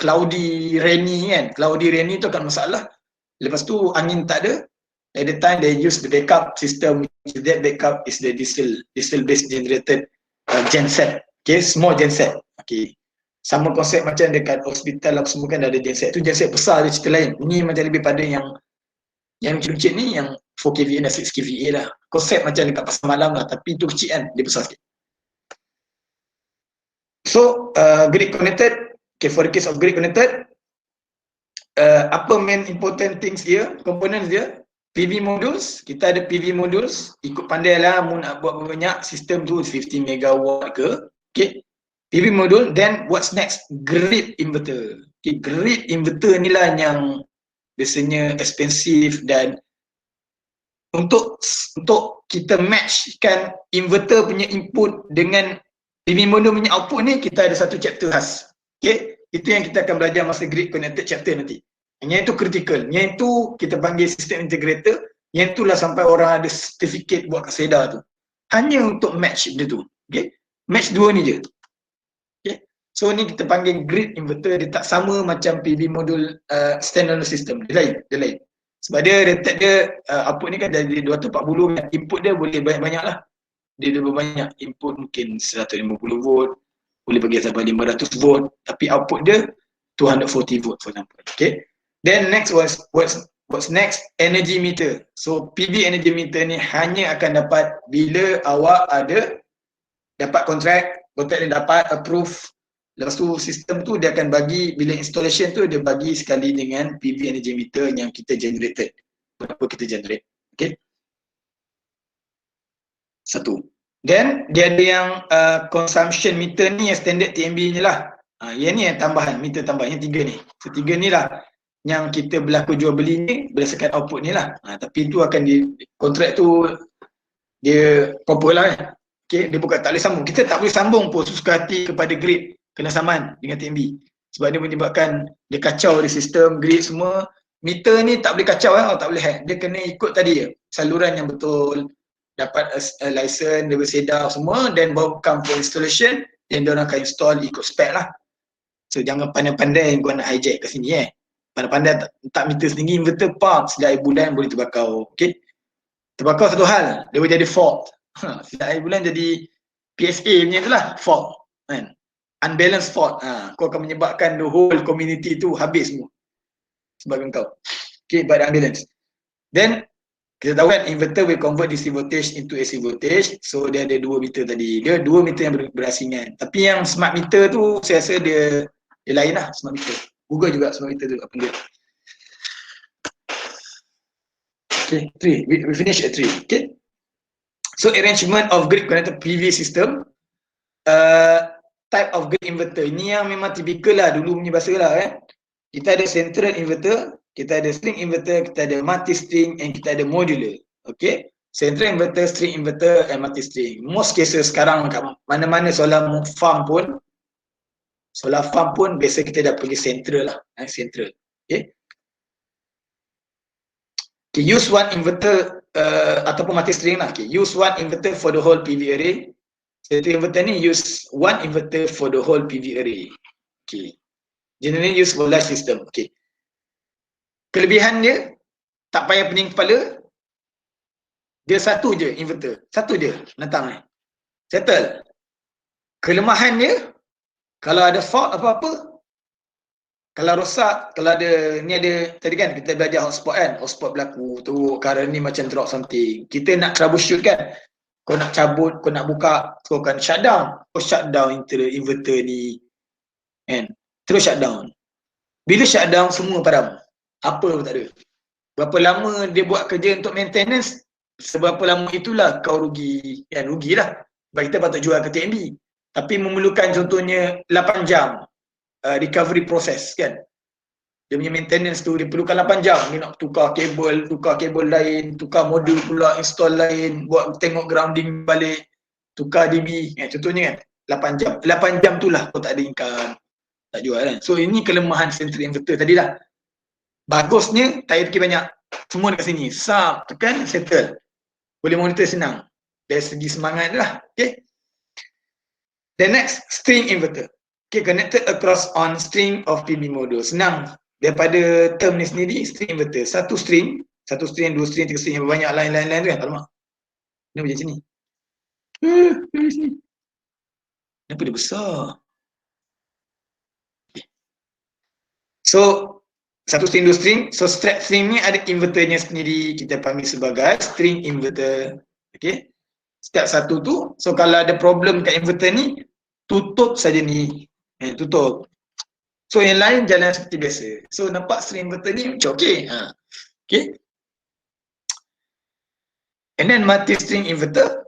Speaker 1: cloudy, rainy kan. Cloudy, rainy tu akan masalah. Lepas tu angin tak ada. At the time they use the backup system. That backup is the diesel based generated genset. Okay, small genset. Okay. Sama konsep macam dekat hospital apa semua kan ada genset. Tu genset besar dia cerita lain. Ini macam lebih pada yang kecil ni yang 4 kVA dan 6 kVA lah. Konsep macam dekat pasar malam lah, tapi tu kecil kan, dia besar sikit. So, grid connected, okay, for the case of grid connected, apa main important things dia, components dia, PV modules, kita ada PV modules, ikut pandai lah, mau nak buat banyak sistem tu 50 megawatt ke, okay. PV module, then what's next? Grid inverter. Okay, grid inverter ni lah yang biasanya expensive dan untuk kita matchkan inverter punya input dengan PV module punya output ni, kita ada satu chapter khas. Okay, itu yang kita akan belajar masa grid connected chapter nanti. Yang itu critical, yang itu kita panggil system integrator, yang itulah sampai orang ada certificate buat kat SEDA tu. Hanya untuk match benda tu. Okay, match dua ni je. Okay, so ni kita panggil grid inverter, dia tak sama macam PV module standalone system, dia lain. Sebab dia rated dia output ni kan dari 240 kan, input dia boleh banyak-banyak lah. Dia banyak input, mungkin 150 volt, boleh bagi sampai 500 volt, tapi output dia 240 volt for example. Okay, then next what's next? Energy meter. So PV energy meter ni hanya akan dapat bila awak ada dapat kontrak Voltage dia dapat approve. Lepas tu sistem tu dia akan bagi, bila installation tu dia bagi sekali dengan PV energy meter yang kita generated. Berapa kita generate. Okay. Satu. Then dia ada yang consumption meter ni yang standard TMB ni lah. Yang ni yang tambahan, meter tambahan. Yang 3 ni. So 3 ni lah yang kita berlaku jual beli ni berdasarkan output ni lah. Tapi tu akan kontrak tu dia proper lah kan. Okay, dia bukan tak boleh sambung. Kita tak boleh sambung pun sesuka hati kepada grid kena saman dengan TMB. Sebab dia menyebabkan dia kacau di sistem, grid semua. Meter ni tak boleh kacau lah, tak boleh hack. Dia kena ikut tadi je, saluran yang betul, dapat license, dia bersedia semua, dan baru come for installation, dan dia orang akan install ikut spec lah. So jangan pandai-pandai kau nak hijack kat sini Pandai-pandai tak meter sendiri, inverter pump, sejak air bulan boleh terbakar. Okay. Terbakar satu hal, dia boleh jadi fault. Sejak air bulan jadi PSA punya tu lah, fault. Kan? Unbalanced fault. Kau akan menyebabkan the whole community tu habis semua. Sebab kau. Okay, but unbalanced. Then, kita tahu kan inverter will convert DC voltage into AC voltage. So, dia ada 2 meter tadi. Dia 2 meter yang berasingan. Tapi yang smart meter tu, saya rasa dia lain lah, smart meter. Google juga smart meter tu, apa dia. Okay, 3. We finish at 3. Okay. So, arrangement of grid connected PV system. Type of grid inverter. Ini yang memang typical lah, dulu punya bahasa lah kan. Kita ada central inverter, kita ada string inverter, kita ada multi-string, and kita ada modular. Okay. Central inverter, string inverter, and multi-string. Most cases sekarang kat mana-mana solar farm pun, biasa kita dah pergi central lah. Central. Okay. Okay, use one inverter ataupun multi-string lah. Okay. Use one inverter for the whole PV array. Central inverter ni use one inverter for the whole PV array. Okay. Generally use for large system. Okay. Kelebihan dia, tak payah pening kepala. Dia satu je inverter. Satu je datang ni. Settle. Kelemahan dia, kalau ada fault apa-apa, kalau rosak, kalau ada, ni ada, tadi kan kita belajar hotspot kan. Hotspot berlaku, teruk, current ni macam drop something. Kita nak troubleshoot kan. Kau nak cabut, kau nak buka, kau akan shutdown. Kau shutdown inverter ni. Kan? Terus shutdown. Bila shutdown, semua padam. Apa pun tak ada. Berapa lama dia buat kerja untuk maintenance, seberapa lama itulah kau rugi. Kan, rugilah. Sebab kita patut jual ke TMB. Tapi memerlukan contohnya 8 jam recovery process kan. Dia punya maintenance tu dia perlukan 8 jam. Dia nak tukar kabel lain, tukar modul pula, install lain, buat tengok grounding balik, tukar DB. Contohnya kan 8 jam. 8 jam tu lah kau tak ada income. Tak jual kan. So ini kelemahan central inverter tadi lah. Bagusnya tak payah fikir banyak. Semua dekat sini. Sub, tekan, settle. Boleh monitor senang. Dari segi semangat lah. Okay. The next, string inverter. Okay, connected across on string of PV module. Senang. Daripada term ni sendiri, string inverter. Satu string, 2 string, 3 string yang banyak lain-lain tu kan. Alamak. Kenapa macam sini? Kenapa dia besar? Okay. So, satu string, 2 string. So, string ni ada inverternya sendiri. Kita panggil sebagai string inverter. Okay. Setiap satu tu, so kalau ada problem kat inverter ni, tutup saja ni. Tutup. So yang lain jalan seperti biasa. So nampak string inverter ni macam okey. Okay. And then multi-string inverter.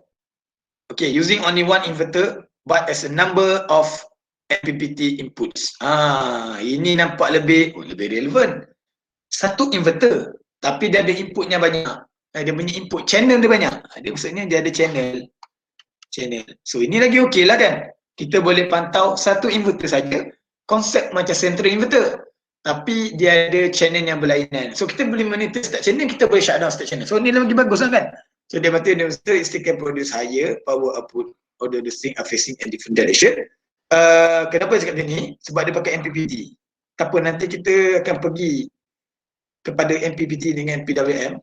Speaker 1: Okay, using only one inverter but as a number of MPPT inputs. Ini nampak lebih relevan. Satu inverter tapi dia ada inputnya banyak. Dia punya input channel dia banyak. Dia maksudnya dia ada channel. So ini lagi okey lah kan. Kita boleh pantau satu inverter saja. Konsep macam central inverter. Tapi dia ada channel yang berlainan. So kita boleh monitor setiap channel, kita boleh shutdown setiap channel. So ni lagi bagus kan. So dia kata inverter still can produce higher power output order the string are facing a different direction. Kenapa saya cakap ni? Sebab dia pakai MPPT. Tak apa, nanti kita akan pergi kepada MPPT dengan PWM.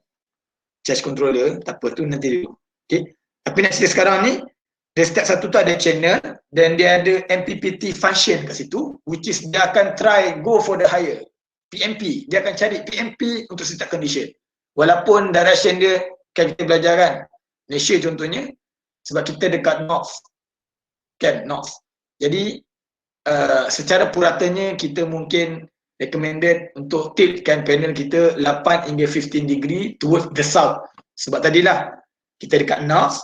Speaker 1: Charge controller, tak apa tu nanti dulu. Okay. Tapi nak cerita sekarang ni, dia setiap satu tu ada channel dan dia ada MPPT function kat situ, which is dia akan try go for the higher. PMP, dia akan cari PMP untuk setiap condition. Walaupun direction dia, kan kita belajar kan, Malaysia contohnya, sebab kita dekat north. kan, NOS. Jadi secara puratanya kita mungkin recommended untuk tiltkan panel kita 8 hingga 15 degree towards the south. Sebab tadilah kita dekat north,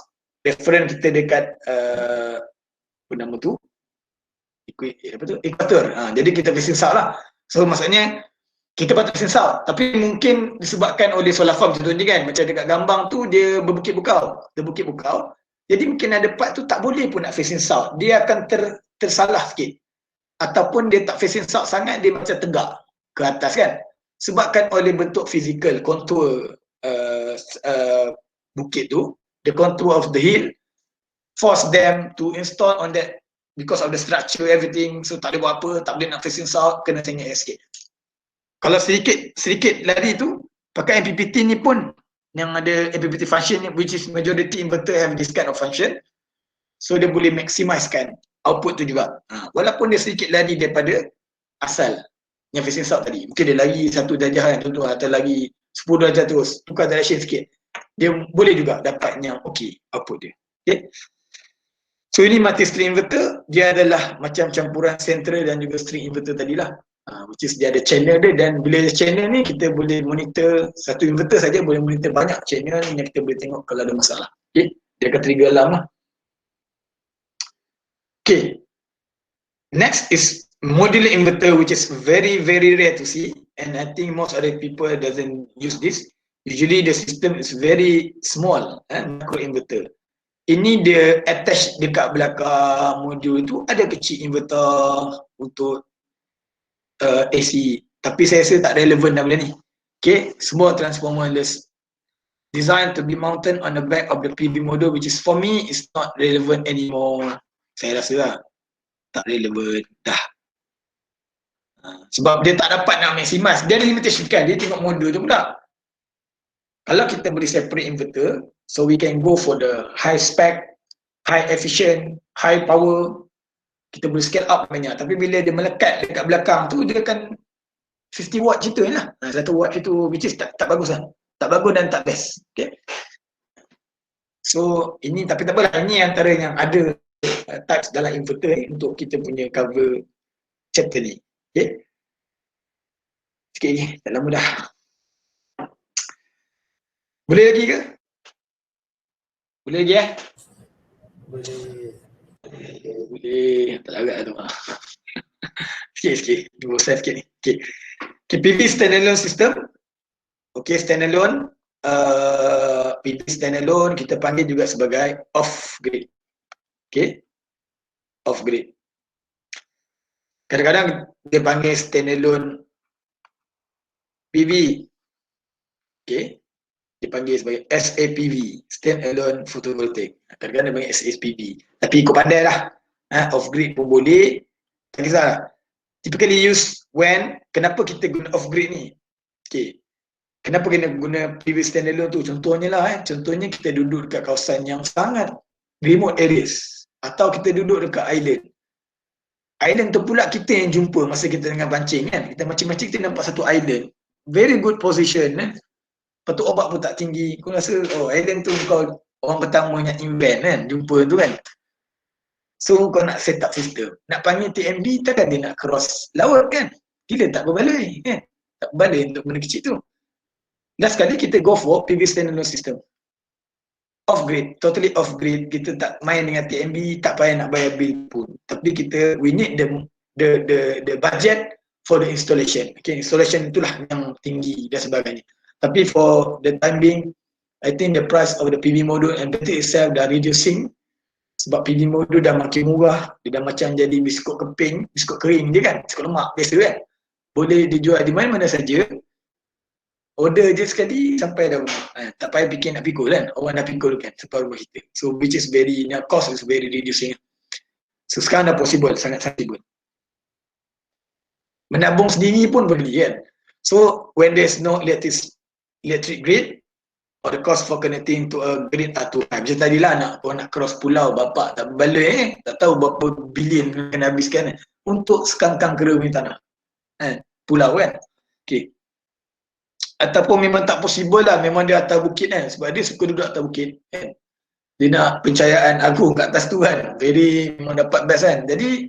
Speaker 1: reference kita dekat apa nama tu? Equator. Jadi kita facing south lah. So maksudnya kita patut facing south, tapi mungkin disebabkan oleh solar farm contohnya kan, macam dekat Gambang tu dia berbukit bukau. Jadi mungkin ada part tu tak boleh pun nak facing south. Dia akan tersalah sikit. Ataupun dia tak facing south sangat, dia macam tegak ke atas kan. Sebabkan oleh bentuk fizikal, kontur bukit tu, the contour of the hill, force them to install on that because of the structure, everything. So tak boleh buat apa, tak boleh nak facing south, kena cengek sikit. Kalau sedikit lari tu, pakai MPPT ni pun, yang ada MPPT function ni, which is majority inverter have this kind of function. So dia boleh maximizekan output tu juga. Walaupun dia sedikit lari daripada asal yang facing south tadi. Mungkin dia lari 1 darjah kan, contoh, atau lari 10 darjah terus, tukar direction sikit. Dia boleh juga dapat yang okey output dia. Okay. So ini multi-string inverter, dia adalah macam campuran central dan juga string inverter tadilah. Which is dia ada channel dia, dan bila ada channel ni kita boleh monitor satu inverter saja, boleh monitor banyak channel yang kita boleh tengok kalau ada masalah. Okay. Dia akan trigger alarm lah. Okay. Next is modular inverter, which is very rare to see, and I think most other people doesn't use this. Usually the system is very small, micro inverter. Ini dia attach dekat belakang modul tu, ada kecil inverter untuk AC, tapi saya rasa tak relevan dah benda ni. Okay, semua transformerless, designed to be mounted on the back of the PV module, which is for me is not relevant anymore. Saya rasa lah tak relevan dah. Sebab dia tak dapat nak maximize, dia ada limitation kan, dia tengok modul tu pula. Kalau kita beri separate inverter, so we can go for the high spec, high efficient, high power, kita boleh scale up banyak. Tapi bila dia melekat dekat belakang tu, dia akan 50 watt cerita lah. 1 watt itu, which is tak bagus lah. Tak bagus dan tak best. Okay. So ini, tapi tak apalah, ini antara yang ada types dalam inverter untuk kita punya cover chapter ni. Okay. Sikit lagi, tak lama dah. Boleh lagi ke? Boleh lagi Boleh, tak agak tu. Sikit, bosan sikit ni. Okay. PV standalone system. Okay, standalone. PV standalone kita panggil juga sebagai off grid. Okay, off grid. Kadang-kadang dia panggil standalone PV. Okay, dipanggil sebagai SAPV, standalone photovoltaic. Kadang-kadang dia panggil SAPV. Tapi ikut pandai lah. Off grid pun boleh. Tak kisah. Typically used when, kenapa kita guna off grid ni? Okay. Kenapa kena guna PV standalone tu? Contohnya lah, contohnya kita duduk dekat kawasan yang sangat remote areas. Atau kita duduk dekat island. Island tu pula kita yang jumpa masa kita tengah pancing kan. Kita mancing-mancing, kita nampak satu island. Very good position kan. Lepas tu obat pun tak tinggi. Kau rasa, island tu kau orang pertama yang invent kan, jumpa tu kan. So kau nak set up system. Nak panggil TMB, takkan dia nak cross laut kan. Dia tak berbaloi kan. Tak berbaloi untuk benda kecil tu. Last kali kita go for PV standalone system. Off grid, totally off grid. Kita tak main dengan TMB, tak payah nak bayar bill pun. Tapi kita, we need the budget for the installation. Okay, installation itulah yang tinggi dan sebagainya. Tapi for the time being, I think the price of the PV module and battery itself dah reducing. Sebab PV module dah makin murah. Dia dah macam jadi biskut keping, biskut kering je kan, biskut lemak biasa kan. Boleh dijual di mana-mana saja. Order je sekali sampai dah rumah. Tak payah fikir nak pikul kan. Orang dah pikul kan sampai rumah kita. So which is very, cost is very reducing. So sekarang dah possible, sangat possible. Menabung sendiri pun boleh kan. So when there's no electric grid, or the cost for connecting to a grid tu. Macam tadilah nak cross pulau, bapak tak berbaloi tak tahu berapa bilion kena habiskan untuk sekangkang kera punya tanah. Pulau kan. Okay. Ataupun memang tak possible lah, memang dia atas bukit kan, sebab dia suka duduk atas bukit kan. Dia nak pencahayaan agung kat atas tu kan. Very memang dapat best kan. Jadi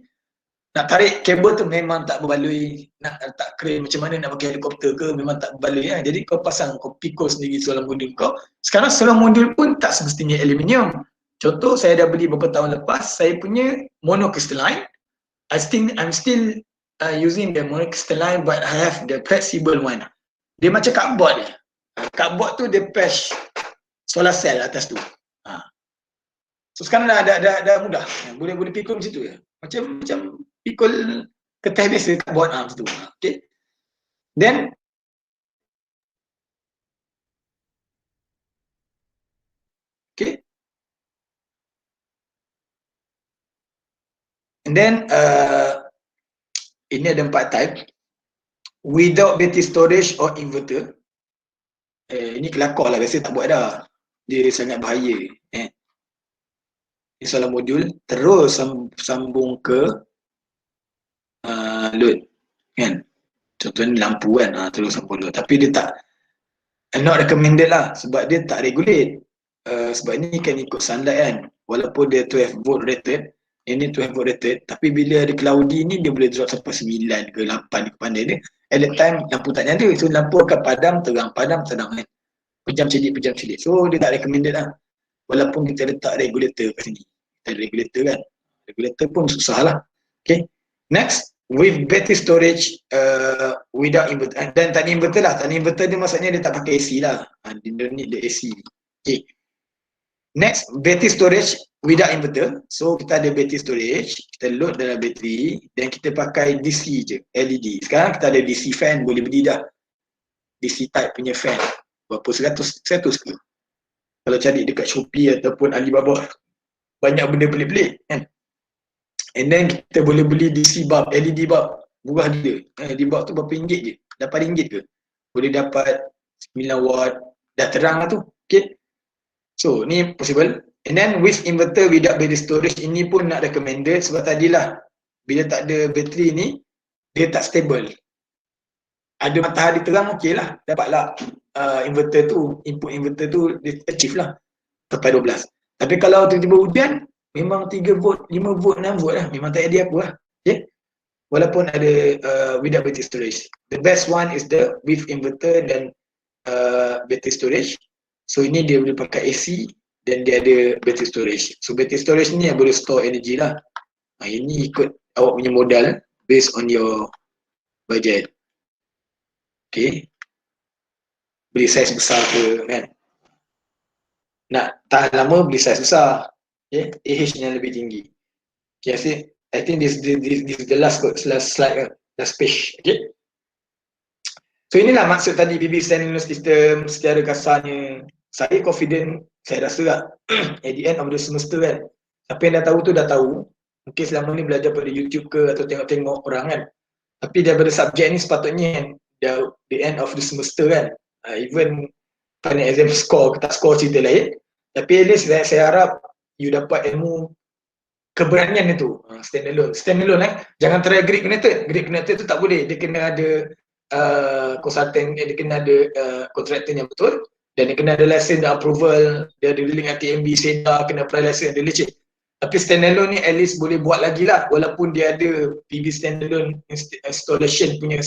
Speaker 1: nak tarik kabel tu memang tak berbaloi. Nak letak crane macam mana nak pakai helikopter ke memang tak berbaloi kan. Jadi kau pasang, kau pikul sendiri solar modul kau. Sekarang solar modul pun tak semestinya aluminium. Contoh saya dah beli beberapa tahun lepas, saya punya monocrystalline. I'm still using the monocrystalline but I have the flexible one. Dia macam cardboard je. Cardboard tu dia patch solar cell atas tu. So sekarang dah mudah. Boleh pikul macam tu je. Macam pikul kertas biasa cardboard macam tu. Okay. Then okay. And then ini ada 4 type. Without battery storage or inverter. Ini kelakar lah, biasa tak buat dah. Dia sangat bahaya. Ini solar modul terus sambung ke load kan. Contohnya lampu kan, terus sambung load. Tapi dia tak not recommended lah sebab dia tak regulate. Sebab ni kan ikut sunlight kan. Walaupun dia 12 volt rated, ini 12 volt rated, tapi bila ada cloudy ni dia boleh drop sampai 9 ke 8 ke pandai dia. At that time lampu tak nyala, so lampu akan padam terang kan. Pejam celik. So dia tak recommended lah. Walaupun kita letak regulator kat sini. Kita ada regulator kan. Regulator pun susah lah. Okay. Next, with battery storage without inverter. Dan tak ada inverter lah. Tak ada inverter dia maksudnya dia tak pakai AC lah. Dia don't need the AC. Okay. Next, battery storage without inverter. So kita ada battery storage, kita load dalam bateri dan kita pakai DC je, LED. Sekarang kita ada DC fan, boleh beli dah. DC type punya fan. Berapa 100 ke? Kalau cari dekat Shopee ataupun Alibaba, banyak benda pelik-pelik kan. And then kita boleh beli DC bulb, LED bulb. Murah gila. LED bulb tu berapa ringgit je? RM8 ke? Boleh dapat 9 watt. Dah terang lah tu. Okay. So ni possible. And then with inverter without battery storage, ini pun nak recommended sebab tadilah bila tak ada bateri ni dia tak stable. Ada matahari terang okey lah, dapatlah inverter tu, input inverter tu dia achieve lah sampai 12. Tapi kalau tiba-tiba hujan memang 3 volt, 5 volt, 6 volt lah, memang tak ada apa lah. Okay? Walaupun ada without battery storage. The best one is the with inverter dan battery storage. So ini dia boleh pakai AC dan dia ada battery storage. So battery storage ni yang boleh store energy lah. Ini ikut awak punya modal based on your budget. Okay. Beli saiz besar ke kan. Nak tahan lama beli saiz besar. Okay. AH yang lebih tinggi. Okay, I think this is the last slide, last page. Okay. So inilah maksud tadi PB standalone system secara kasarnya. Saya confident, saya rasa lah at the end of the semester kan, apa yang dah tahu tu dah tahu. Mungkin selama ni belajar pada YouTube ke atau tengok-tengok orang kan, tapi daripada subjek ni sepatutnya the end of the semester kan, even final exam score ke tak score cerita lain, tapi at least saya harap you dapat ilmu keberanian itu. Standalone jangan try grid connected tu tak boleh, dia kena ada konsultan, dia kena ada kontraktor yang betul. Dan dia kena ada license dan approval, dia ada link dengan TMB, SEDA, kena apply license, dia leceh. Tapi standalone ni at least boleh buat lagi lah, walaupun dia ada PV standalone installation punya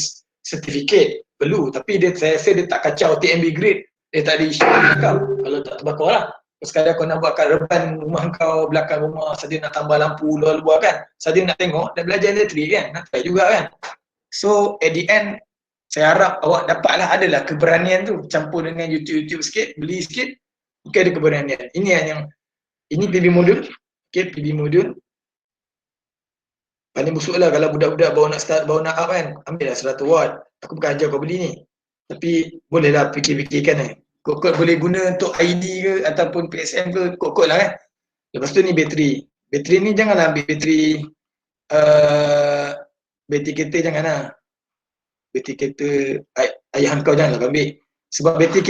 Speaker 1: certificate, perlu. Tapi saya rasa dia tak kacau TMB grid, dia tak ada isu belakang, kalau tak terbakar lah. Sekadar kau nak buat kat reban rumah kau, belakang rumah, saja nak tambah lampu luar-luar kan, saja nak tengok, dah belajar elektrik kan, nak try juga kan. So at the end, saya harap awak dapatlah, adalah keberanian tu, campur dengan YouTube sikit, beli sikit, mungkin ada keberanian. Ini PV modul, okay, PV modul. Paling busuk lah kalau budak-budak baru nak start, baru nak up kan, ambil lah 100 watt. Aku bukan ajar kau beli ni. Tapi bolehlah fikir-fikirkan Kot-kot boleh guna untuk ID ke ataupun PSM ke, kot-kot lah kan. Lepas tu ni bateri. Bateri ni janganlah ambil bateri kereta, janganlah. Bateri kereta ayah kau janganlah ambil. Sebab bateri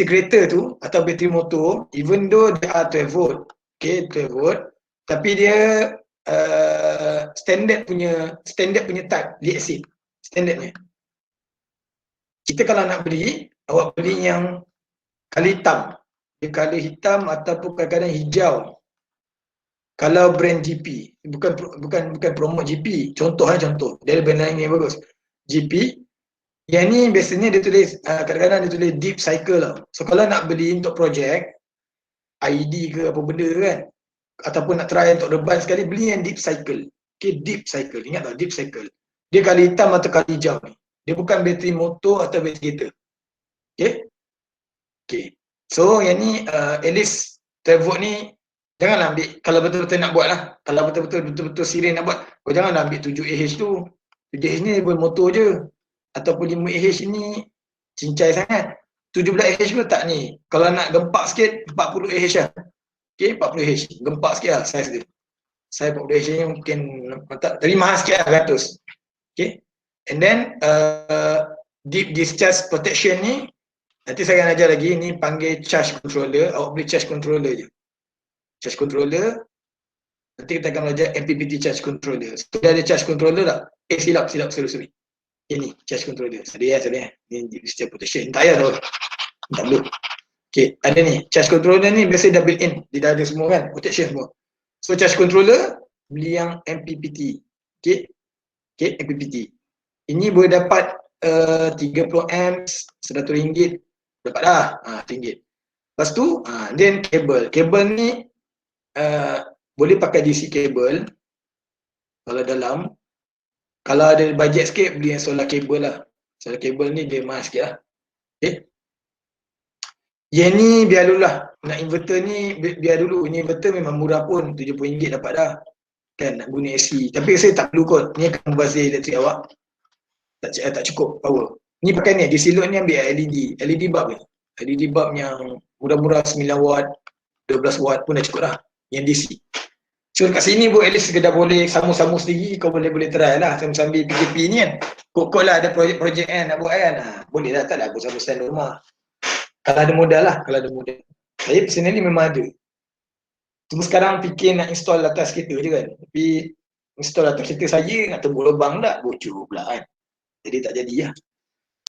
Speaker 1: kereta tu atau bateri motor, even though dia are 12 volt, okay, 12 volt, tapi dia standard punya type lead acid, standardnya. Kita kalau nak beli, awak beli yang kali hitam, dia color hitam ataupun kadang-kadang hijau. Kalau brand GP, bukan promote GP, contoh. Dia ada brand lain yang bagus. GP, yang ni biasanya dia tulis, kadang-kadang dia tulis deep cycle lah. So kalau nak beli untuk projek, ID ke apa benda kan, ataupun nak try untuk reban sekali, beli yang deep cycle. Okay, deep cycle, ingat tak deep cycle. Dia color hitam atau color hijau ni. Dia bukan bateri motor atau bateri kereta. Okay. So yang ni at least 12 volt ni janganlah ambil, kalau betul-betul nak buat lah, kalau betul-betul serius nak buat, kau janganlah ambil 7Ah tu. 7Ah ni pun motor je, ataupun 5Ah ni cincai sangat. 17Ah pun tak ni, kalau nak gempak sikit 40Ah lah. Okay, 40Ah, gempak sikit lah saiz dia. Saiz 40Ah ni mungkin tak terima sikit lah 100. Okay, and then deep discharge protection ni nanti saya akan ajar lagi, ni panggil charge controller. Awak beli charge controller je. Charge controller, nanti kita akan belajar MPPT charge controller. Sudah ada charge controller tak? Silap, sorry. Ini charge controller. Ada. Ni discharge protection. Tak payah tahu. Tak perlu. Okay, ada ni. Charge controller ni biasa dah built in. Dia dah ada semua kan, protection semua. So charge controller, beli yang MPPT. Okay, MPPT. Ini boleh dapat 30 amps, RM100. Dapat dah, RM100. Lepas tu, then kabel. Kabel ni boleh pakai DC kabel kalau dalam. Kalau ada bajet sikit, beli yang solar kabel lah. Solar kabel ni dia mahal sikit lah. Okay. Yang ni biar dulu lah. Nak inverter ni biar dulu. Ini inverter memang murah pun, RM70 dapat dah. Kan, nak guna AC. Tapi saya tak perlu kot. Ni akan membazir elektrik awak. Tak cukup power. Ni pakai ni, di silot ni ambil LED. LED bulb ni. LED bulb yang murah-murah 9 watt, 12 watt pun dah cukup dah. Yang DC. So kat sini pun at least sekedar boleh samu-samu sendiri, kau boleh try lah sambil PKP ni kan. Kok lah ada projek kan nak buat kan. Boleh lah, tak lah aku sambil stand rumah. Kalau ada modal lah, Saya personally memang ada. Cuma sekarang fikir nak install atas kereta je kan. Tapi install atas kereta saya nak tembuk lubang tak, bocor pula kan. Jadi tak jadi lah.